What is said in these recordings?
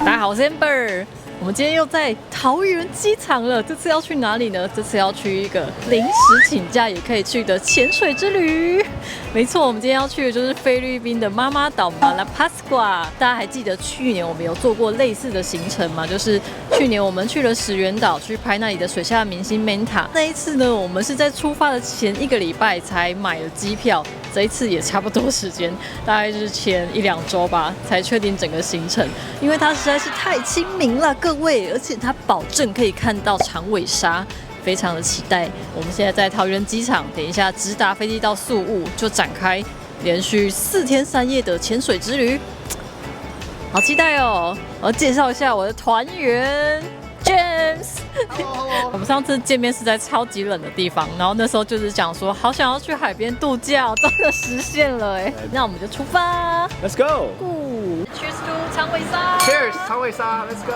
大家好，我是 Amber。我们今天又在桃园机场了，这次要去哪里呢？这次要去一个临时请假也可以去的潜水之旅。没错，我们今天要去的就是菲律宾的妈妈岛马拉帕斯瓜。大家还记得去年我们有做过类似的行程吗？就是去年我们去了石原岛去拍那里的水下明星 Manta。那一次呢，我们是在出发的前1个礼拜才买了机票。这一次也差不多时间，大概就是前1-2周吧，才确定整个行程，因为它实在是太亲民了，各位，而且它保证可以看到长尾鲨，非常的期待。我们现在在桃园机场，等一下直达飞机到宿务，就展开连续4天3夜的潜水之旅，好期待哦！我要介绍一下我的团员。James， 我们上次见面是在超级冷的地方，然后那时候就是讲说好想要去海边度假，真的实现了哎！那我们就出发 ，Let's go！ Cheers to 长尾鲨 Cheers， 长尾鲨 ，Let's go！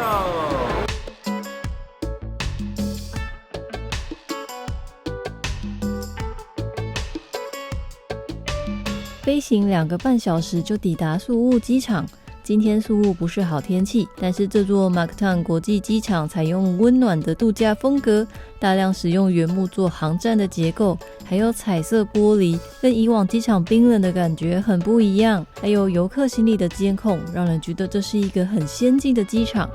飞行2个半小时就抵达宿务机场。今天宿务不是好天气，但是这座 Mactan 国际机场采用温暖的度假风格，大量使用原木做航站的结构，还有彩色玻璃，跟以往机场冰冷的感觉很不一样。还有游客行李的监控，让人觉得这是一个很先进的机场。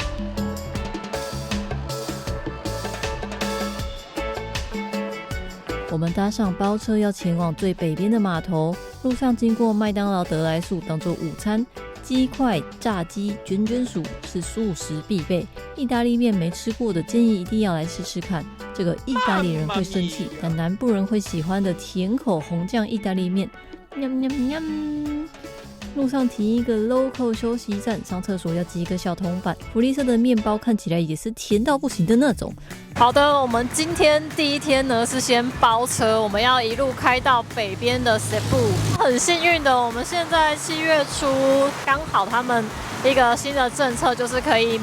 我们搭上包车要前往最北边的码头，路上经过麦当劳得来速当做午餐。鸡块、炸鸡、卷卷薯是素食必备，意大利面没吃过的建议一定要来试试看。这个意大利人会生气，但南部人会喜欢的甜口红酱意大利面，喵喵喵。路上停一个 local 休息站，上厕所要挤一个小铜板。福利社的面包看起来也是甜到不行的那种。好的，我们今天第1天呢是先包车，我们要一路开到北边的 Cebu。很幸运的，我们现在7月初刚好他们一个新的政策，就是可以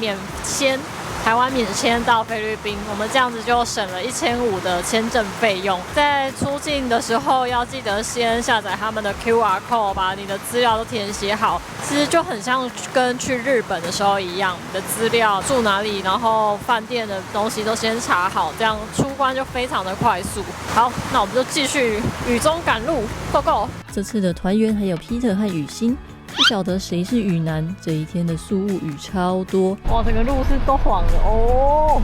台湾免签到菲律宾，我们这样子就省了1500的签证费用。在出境的时候要记得先下载他们的 QR code， 把你的资料都填写好。其实就很像跟去日本的时候一样，你的资料住哪里，然后饭店的东西都先查好，这样出关就非常的快速。好，那我们就继续雨中赶路 ，Go Go！ 这次的团员还有 Peter 和雨欣。不晓得谁是雨男，这一天的宿务雨超多，哇，整个路是都黄了哦。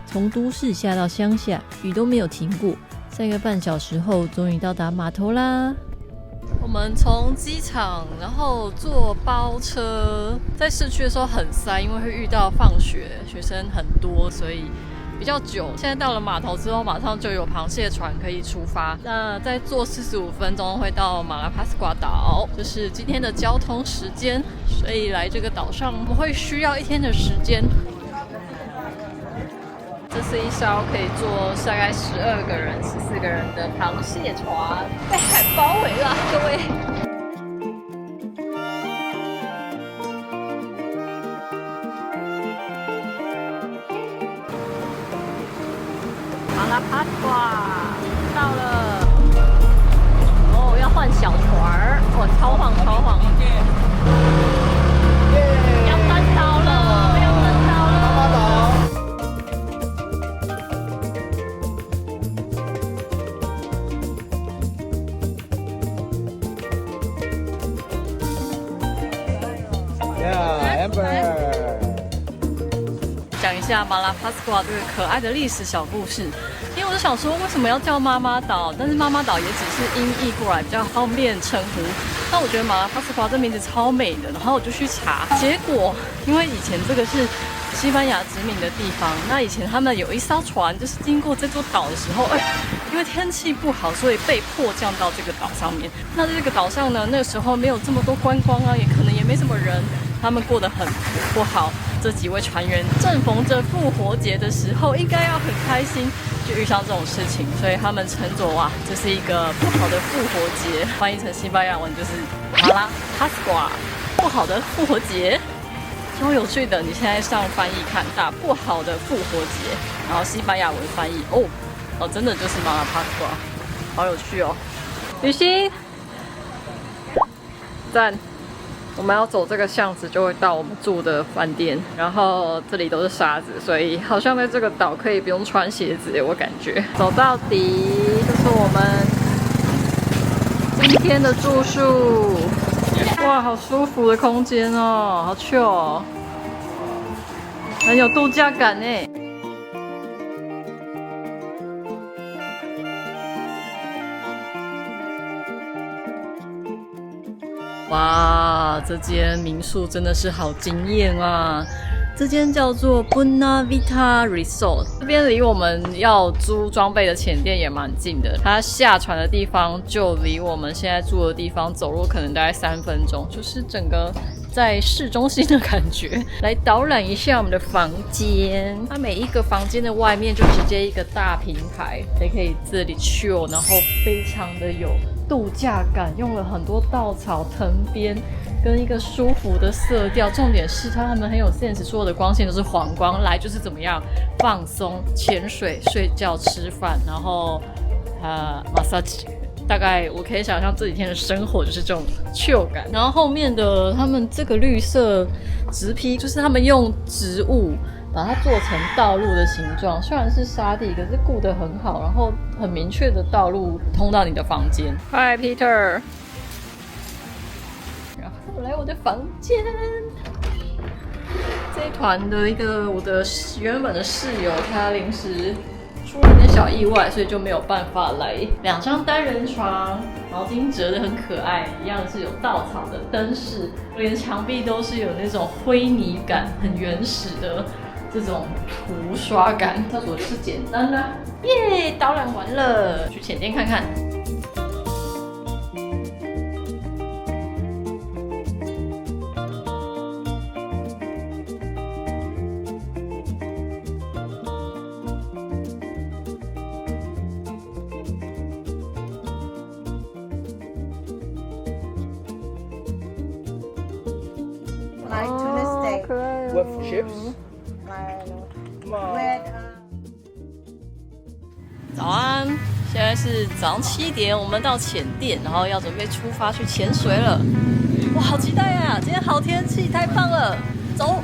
从都市下到乡下，雨都没有停过。3个半小时后，终于到达码头啦。我们从机场，然后坐包车，在市区的时候很塞，因为会遇到放学，学生很多，所以比较久。现在到了码头之后，马上就有螃蟹船可以出发。那再坐45分钟会到马拉帕斯瓜岛，这是今天的交通时间。所以来这个岛上，我们会需要1天的时间。这是一艘可以坐大概12个人、14个人的螃蟹船，被海包围了，各位。马拉帕斯瓜到了，哦，要换小船儿，哦，超晃超晃，要登岛了，要登岛了。Yeah, Amber。讲一下马拉帕斯瓜这个可爱的历史小故事，因为我就想说为什么要叫妈妈岛，但是妈妈岛也只是音译过来比较方便称呼。那我觉得马拉帕斯瓜这名字超美的，然后我就去查，结果因为以前这个是西班牙殖民的地方，那以前他们有一艘船就是经过这座岛的时候，因为天气不好，所以被迫降到这个岛上面。那这个岛上呢，那个时候没有这么多观光啊，也可能也没什么人，他们过得很不好。这几位船员正逢着复活节的时候，应该要很开心，就遇上这种事情，所以他们称作哇，这是一个不好的复活节，翻译成西班牙文就是马拉帕斯瓜，不好的复活节。超有趣的，你现在上翻译看，打不好的复活节，然后西班牙文翻译，真的就是马拉帕斯瓜，好有趣哦。雨欣，赞。我们要走这个巷子就会到我们住的饭店，然后这里都是沙子，所以好像在这个岛可以不用穿鞋子，我感觉。走到底就是我们今天的住宿。哇，好舒服的空间哦，好 chill 哦，很有度假感呢。哇，这间民宿真的是好惊艳啊！这间叫做 Buena Vista Resort， 这边离我们要租装备的潜店也蛮近的。它下船的地方就离我们现在住的地方走路可能大概3分钟，就是整个在市中心的感觉。来导览一下我们的房间，它每一个房间的外面就直接一个大平台，也可以这里 chill， 然后非常的有度假感，用了很多稻草、藤编跟一个舒服的色调。重点是他们很有 sense， 所有的光线都是黄光，来就是怎么样放松、潜水、睡觉、吃饭，然后massage。大概我可以想象这几天的生活就是这种 chill 感。然后后面的他们这个绿色植皮，就是他们用植物把它做成道路的形状，虽然是沙地，可是顾得很好，然后很明确的道路通到你的房间。Hi Peter， 然后来我的房间。这一团的我的原本的室友，他临时出了一点小意外，所以就没有办法来。2张单人床，毛巾折得很可爱，一样是有稻草的灯饰，连墙壁都是有那种灰泥感，很原始的这种涂刷感。厕所就是简单啦，耶！导览完了，去浅店看看。With chips? 早安，现在是早上7点，我们到浅店，然后要准备出发去潜水了。哇，好期待啊！今天好天气，太棒了，走。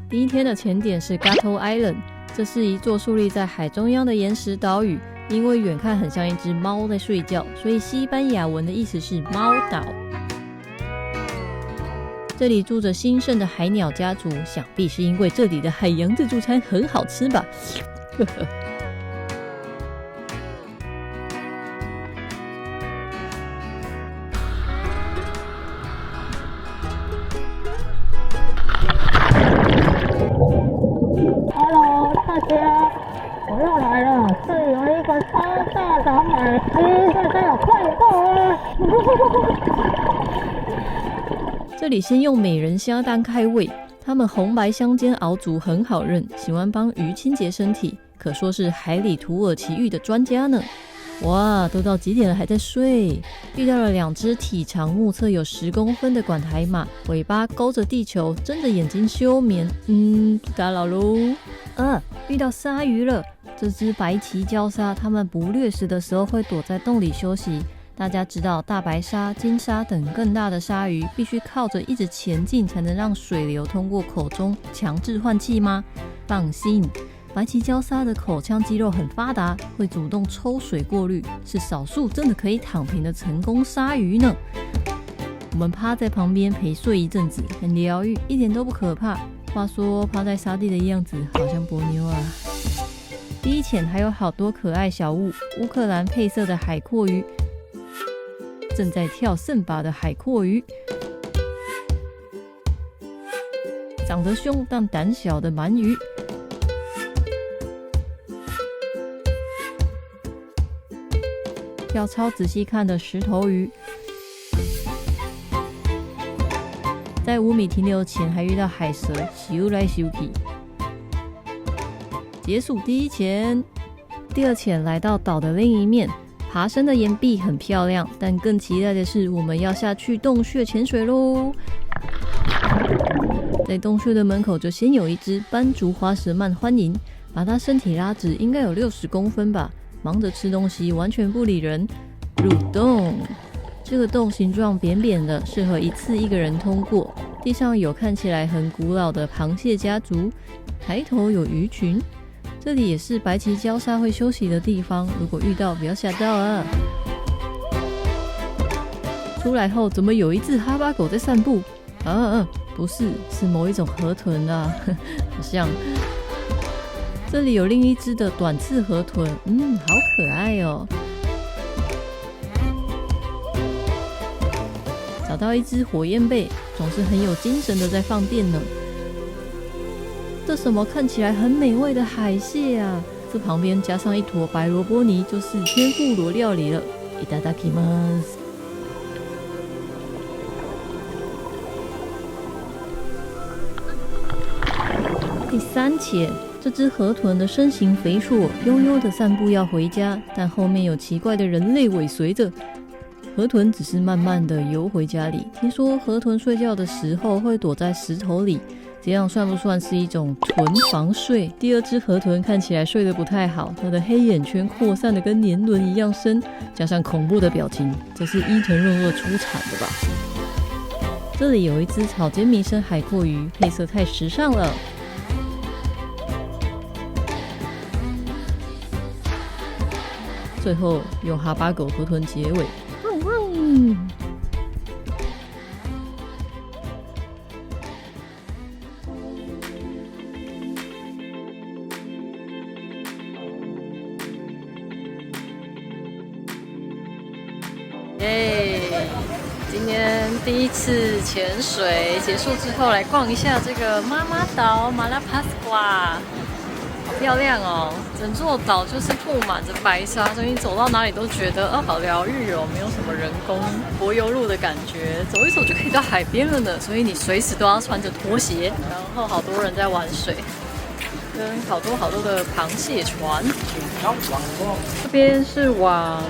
第一天的潜点是 Gato Island， 这是一座矗立在海中央的岩石岛屿。因为远看很像一只猫在睡觉，所以西班牙文的意思是猫岛。这里住着兴盛的海鸟家族，想必是因为这里的海洋自助餐很好吃吧。呵呵。Hello， 大家。我又来了，这里有一个超大的海狮，大家有看到啊？这里先用美人虾当开胃，它们红白相间熬煮很好认，喜欢帮鱼清洁身体，可说是海里土耳其浴的专家呢。哇，都到几点了还在睡？遇到了2只体长目测有10公分的管海马，尾巴勾着地球，睁着眼睛休眠。不打扰喽。遇到鲨鱼了。这只白鳍礁鲨，它们不掠食的时候会躲在洞里休息。大家知道大白鲨、金鲨等更大的鲨鱼必须靠着一直前进才能让水流通过口中强制换气吗？放心，白鳍礁鲨的口腔肌肉很发达，会主动抽水过滤，是少数真的可以躺平的成功鲨鱼呢。我们趴在旁边陪睡一阵子，很疗愈，一点都不可怕。话说趴在沙地的样子好像波妞啊。第一潜还有好多可爱小物，乌克兰配色的海蛞蝓，正在跳圣巴的海蛞蝓，长得凶但胆小的鳗鱼，要超仔细看的石头鱼。在5米停留前还遇到海蛇，游来游去。结束第一潜，第2潜来到岛的另一面，爬升的岩壁很漂亮，但更期待的是我们要下去洞穴潜水咯。在洞穴的门口就先有一只斑竹花蛇鳗欢迎，把它身体拉直，应该有60公分吧。忙着吃东西，完全不理人。入洞，这个洞形状扁扁的，适合一次一个人通过。地上有看起来很古老的螃蟹家族，抬头有鱼群。这里也是白鳍礁鲨会休息的地方，如果遇到不要吓到啊！出来后怎么有一只哈巴狗在散步？不是，是某一种河豚啊，好像。这里有另一只的短刺河豚，好可爱哦。找到一只火焰贝，总是很有精神的在放电呢。这什么看起来很美味的海蟹啊？这旁边加上一坨白萝卜泥，就是天妇罗料理了。いただきます。第3潜，这只河豚的身形肥硕，悠悠的散步要回家，但后面有奇怪的人类尾随着。河豚只是慢慢的游回家里。听说河豚睡觉的时候会躲在石头里，这样算不算是一种豚防睡？第2只河豚看起来睡得不太好，它的黑眼圈扩散的跟年轮一样深，加上恐怖的表情，这是伊藤润二出产的吧？这里有一只草间弥生海蛞蝓，配色太时尚了。最后用哈巴狗河豚结尾。今天第1次潜水结束之后，来逛一下这个妈妈岛马拉帕斯瓜，好漂亮哦！整座岛就是布满着白沙，所以你走到哪里都觉得好疗愈哦，没有什么人工柏油路的感觉，走一走就可以到海边了呢。所以你随时都要穿着拖鞋，然后好多人在玩水，跟好多的螃蟹船。这边是往。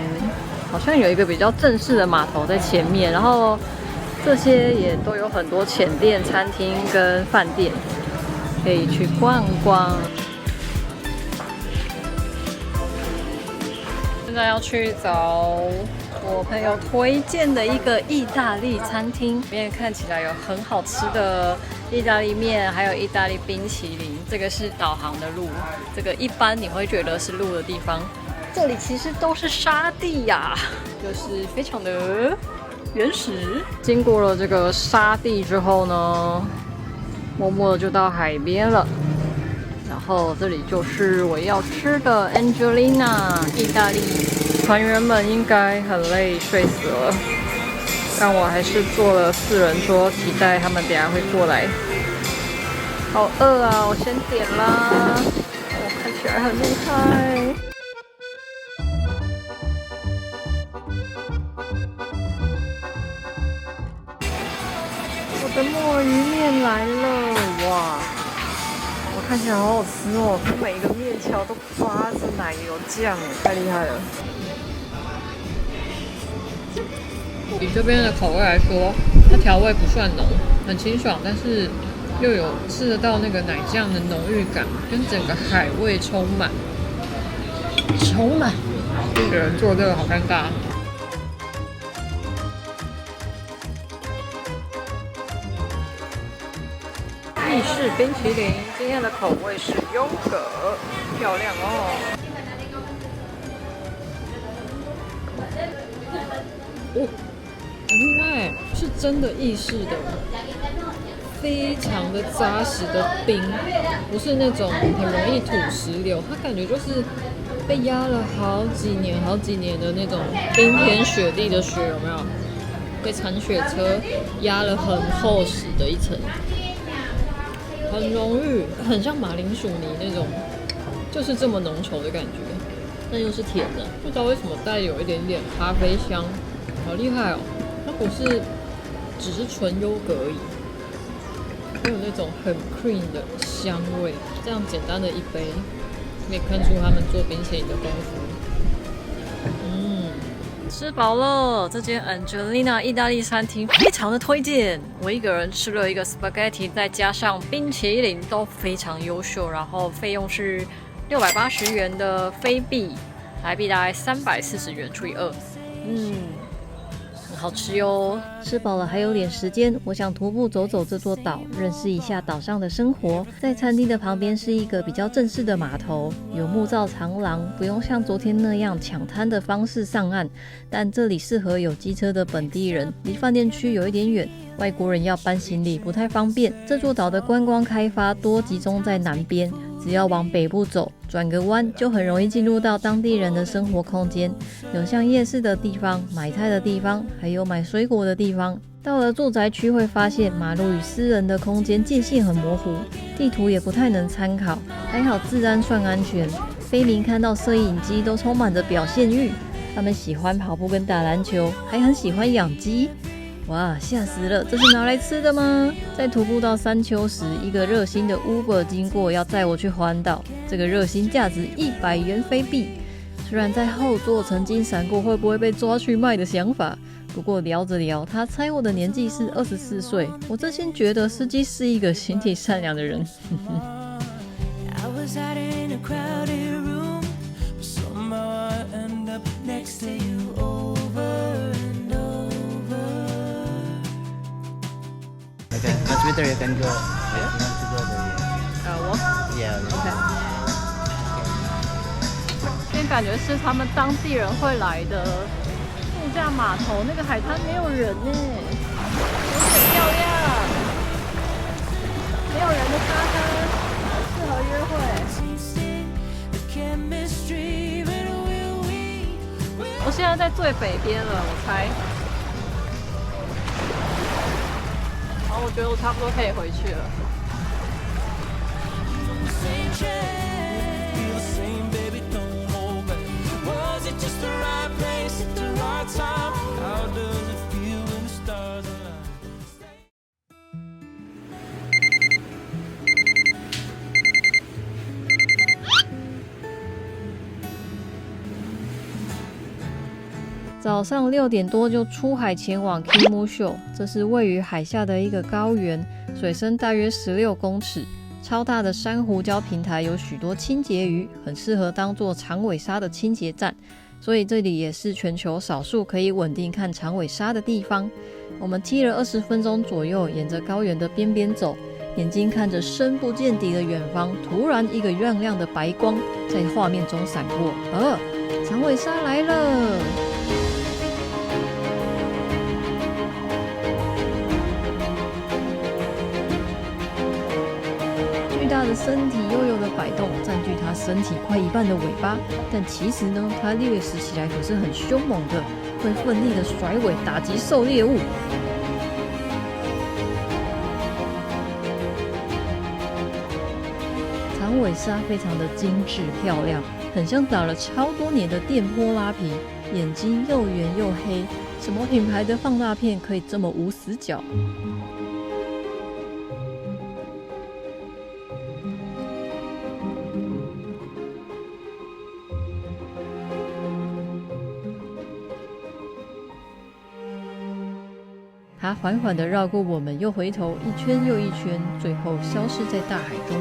好像有一个比较正式的码头在前面，然后这些也都有很多浅店、餐厅跟饭店，可以去逛逛。现在要去找我朋友推荐的一个意大利餐厅，里面看起来有很好吃的意大利面，还有意大利冰淇淋。这个是导航的路，这个一般你会觉得是路的地方。这里其实都是沙地呀，就是非常的原始。经过了这个沙地之后呢，默默的就到海边了。然后这里就是我要吃的 Angelina 意大利。船员们应该很累，睡死了，但我还是坐了4人桌，期待他们等一下会过来。好饿啊，我先点啦。我看起来很厉害。我的墨鱼面来了，哇！我看起来好好吃哦，它每一个面条都抓着奶油酱，太厉害了。以这边的口味来说，它调味不算浓，很清爽，但是又有吃得到那个奶酱的浓郁感，跟整个海味充满。一个人做这个好尴尬。意式冰淇淋，今天的口味是优格，漂亮哦。很厉害，是真的意式的，非常的扎实的冰，不是那种很容易吐石榴，它感觉就是被压了好几年的那种冰天雪地的雪，有没有？被铲雪车压了很厚实的一层。很浓郁，很像马铃薯泥那种，就是这么浓稠的感觉，但又是甜的，不知道为什么带有一点点咖啡香，好厉害哦！它不是只是纯优格而已，还有那种很 cream 的香味。这样简单的一杯，可以看出他们做冰淇淋的功夫。吃饱了，这间 Angelina 意大利餐厅非常的推荐。我一个人吃了一个 spaghetti， 再加上冰淇淋，都非常优秀。然后费用是680元的飞币，台币大概340元除以2，很好吃哟。吃饱了还有点时间，我想徒步走走这座岛，认识一下岛上的生活。在餐厅的旁边是一个比较正式的码头，有木造长廊，不用像昨天那样抢滩的方式上岸。但这里适合有机车的本地人，离饭店区有一点远，外国人要搬行李不太方便。这座岛的观光开发多集中在南边，只要往北部走，转个弯就很容易进入到当地人的生活空间，有像夜市的地方、买菜的地方，还有买水果的地方。到了住宅区会发现马路与私人的空间界限很模糊，地图也不太能参考。还好治安算安全，非民看到摄影机都充满着表现欲。他们喜欢跑步跟打篮球，还很喜欢养鸡。哇，吓死了！这是拿来吃的吗？在徒步到山丘时，一个热心的 Uber 经过，要载我去环岛。这个热心价值100元飞币。虽然在后座曾经闪过会不会被抓去卖的想法，不过聊着聊，他猜我的年纪是24岁。我真心觉得司机是一个心地善良的人。Much better you can go. You want to go there? Walk? Yeah. OK。这边感觉是他们当地人会来的度假码头，那个海滩没有人呢，有点漂亮，没有人的沙滩，适合约会。我现在在最北边了，我猜。然后我觉得我差不多可以回去了。早上6点多就出海前往 Kimusho， 这是位于海下的一个高原，水深大约16公尺，超大的珊瑚礁平台有许多清洁鱼，很适合当作长尾鲨的清洁站，所以这里也是全球少数可以稳定看长尾鲨的地方。我们踢了20分钟左右，沿着高原的边边走，眼睛看着深不见底的远方，突然一个亮亮的白光在画面中闪过，长尾鲨来了！巨大的身体悠悠的摆动，占据它身体快一半的尾巴。但其实呢，它掠食起来可是很凶猛的，会奋力的甩尾打击狩猎物。长尾鲨非常的精致漂亮，很像打了超多年的电波拉皮，眼睛又圆又黑。什么品牌的放大片可以这么无死角？它缓缓地绕过我们，又回头，一圈又一圈，最后消失在大海中。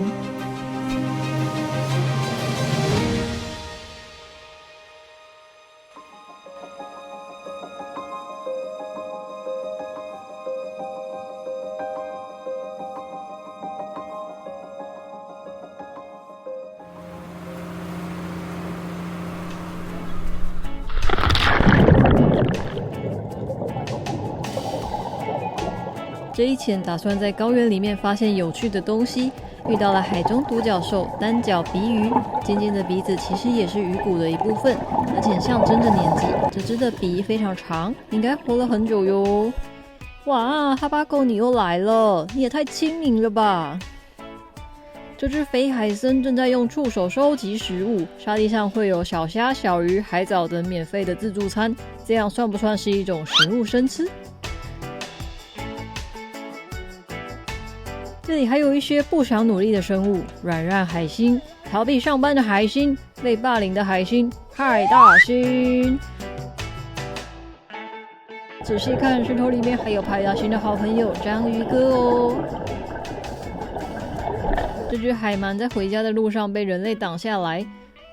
这一潜打算在高原里面发现有趣的东西，遇到了海中独角兽、单脚鼻鱼，尖尖的鼻子其实也是鱼骨的一部分，而且象征着年纪。这只的鼻非常长，应该活了很久哟。哇，哈巴狗你又来了，你也太亲民了吧！这只肥海参正在用触手收集食物，沙地上会有小虾、小鱼、海藻等免费的自助餐，这样算不算是一种食物生吃？这里还有一些不想努力的生物，软烂海星、逃避上班的海星、被霸凌的海星、海大星。仔细看，石头里面还有派大星的好朋友章鱼哥哦。这只海鳗在回家的路上被人类挡下来，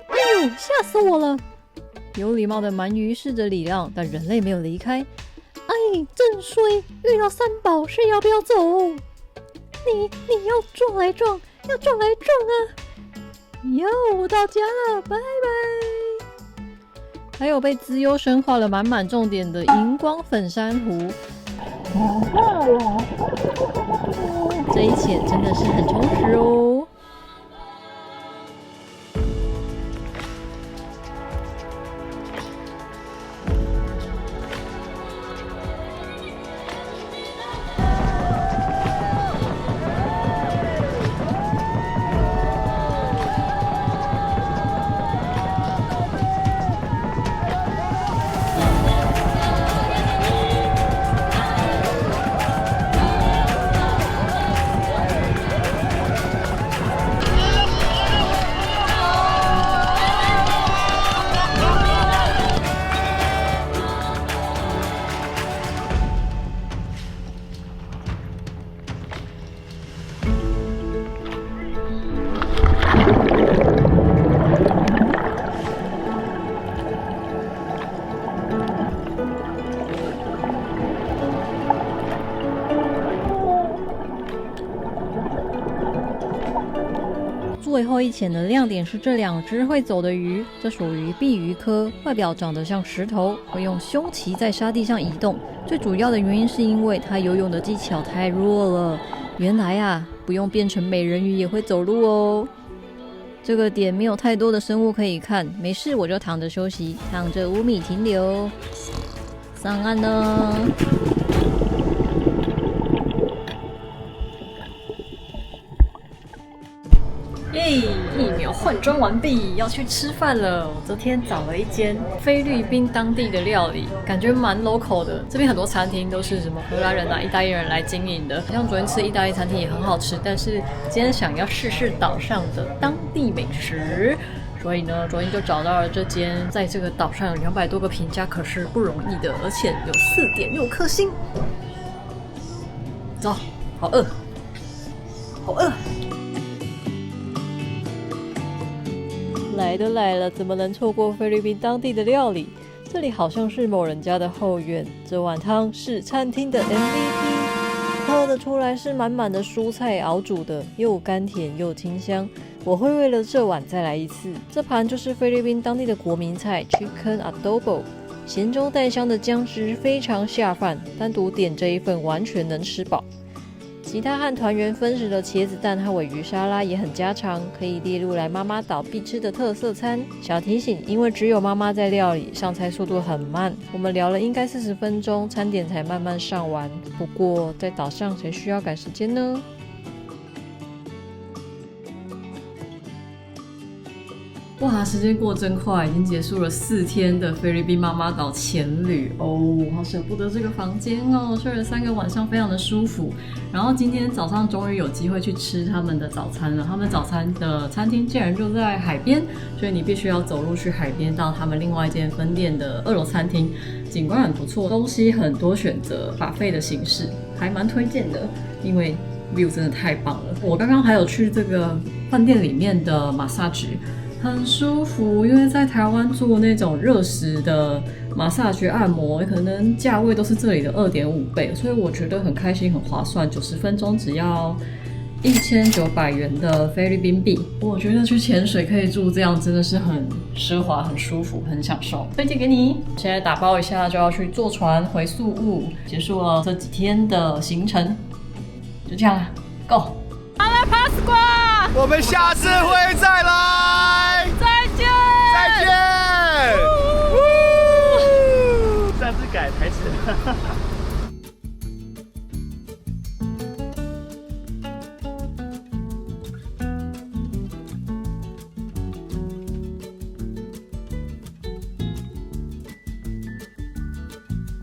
哎呦，吓死我了！有礼貌的鳗鱼试着礼让，但人类没有离开。哎，正衰，遇到三宝是要不要走？你要撞来撞，要撞来撞啊！哟，我到家了，拜拜。还有被资优生画了满满重点的荧光粉珊瑚，这一切真的是很充实哦。最后一潜的亮点是这2只会走的鱼，这属于碧鱼科，外表长得像石头，会用胸鳍在沙地上移动。最主要的原因是因为它游泳的技巧太弱了。原来啊，不用变成美人鱼也会走路哦。这个点没有太多的生物可以看，没事我就躺着休息，躺着5米停留。上岸呢。耶！疫苗换装完毕，要去吃饭了。我昨天找了一间菲律宾当地的料理，感觉蛮 local 的。这边很多餐厅都是什么荷兰人啊、意大利人来经营的，像昨天吃意大利餐厅也很好吃。但是今天想要试试岛上的当地美食，所以呢，昨天就找到了这间，在这个岛上有200多个评价，可是不容易的，而且有4.6颗星。走，好饿，好饿。来都来了，怎么能错过菲律宾当地的料理？这里好像是某人家的后院。这碗汤是餐厅的 MVP， 喝得出来是满满的蔬菜熬煮的，又甘甜又清香。我会为了这碗再来一次。这盘就是菲律宾当地的国民菜 Chicken Adobo， 咸中带香的姜汁非常下饭，单独点这一份完全能吃饱。其他和团员分食的茄子蛋和鲔鱼沙拉也很家常，可以列入来妈妈岛必吃的特色餐。小提醒，因为只有妈妈在料理，上菜速度很慢。我们聊了应该40分钟，餐点才慢慢上完。不过在岛上谁需要赶时间呢？哇，时间过真快，已经结束了4天的菲律宾妈妈岛潜旅哦，好舍不得这个房间哦，睡了3个晚上，非常的舒服。然后今天早上终于有机会去吃他们的早餐了，他们早餐的餐厅竟然就在海边，所以你必须要走路去海边到他们另外一间分店的2楼餐厅，景观很不错，东西很多选择，buffet的形式还蛮推荐的，因为 view 真的太棒了。我刚刚还有去这个饭店里面的massage。很舒服，因为在台湾做那种热食的马萨觉按摩，可能价位都是这里的2.5倍，所以我觉得很开心，很划算，90分钟只要1900元的菲律宾币。我觉得去潜水可以住这样，真的是很奢华、很舒服、很享受，推荐给你。现在打包一下就要去坐船回宿务，结束了这几天的行程，就这样了 ，Go！ 阿拉帕斯瓜，我们下次会再来，再见，再见。上次改台词。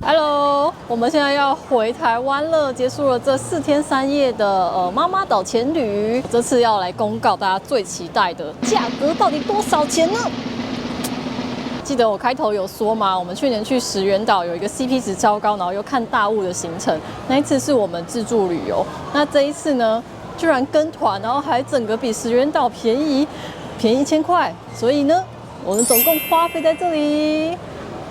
Hello， 我们现在要回台湾了，结束了这4天3夜的妈妈岛潜旅。这次要来公告大家最期待的价格到底多少钱呢？记得我开头有说吗？我们去年去石原岛有一个 CP 值超高，然后又看大雾的行程，那一次是我们自助旅游。那这一次呢，居然跟团，然后还整个比石原岛便宜1000块，所以呢，我们总共花费在这里，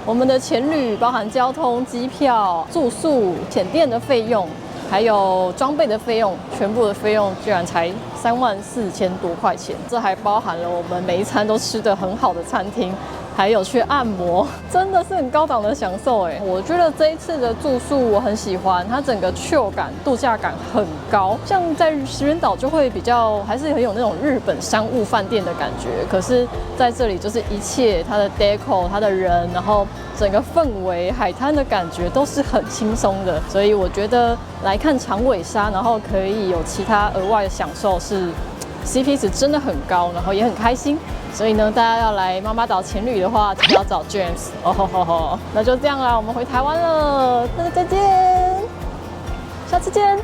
我们的前旅包含交通、机票、住宿、浅店的费用，还有装备的费用，全部的费用居然才34000多块钱。这还包含了我们每一餐都吃得很好的餐厅。还有去按摩，真的是很高档的享受哎！我觉得这一次的住宿我很喜欢，它整个 chill 感、度假感很高。像在石垣岛就会比较，还是很有那种日本商务饭店的感觉。可是在这里就是一切它的 deco、它的人，然后整个氛围、海滩的感觉都是很轻松的。所以我觉得来看长尾鲨，然后可以有其他额外的享受是。CP 值真的很高，然后也很开心，所以呢，大家要来妈妈岛潜旅的话，记得要找 James 哦。那就这样啦，我们回台湾了，大家再见，下次见。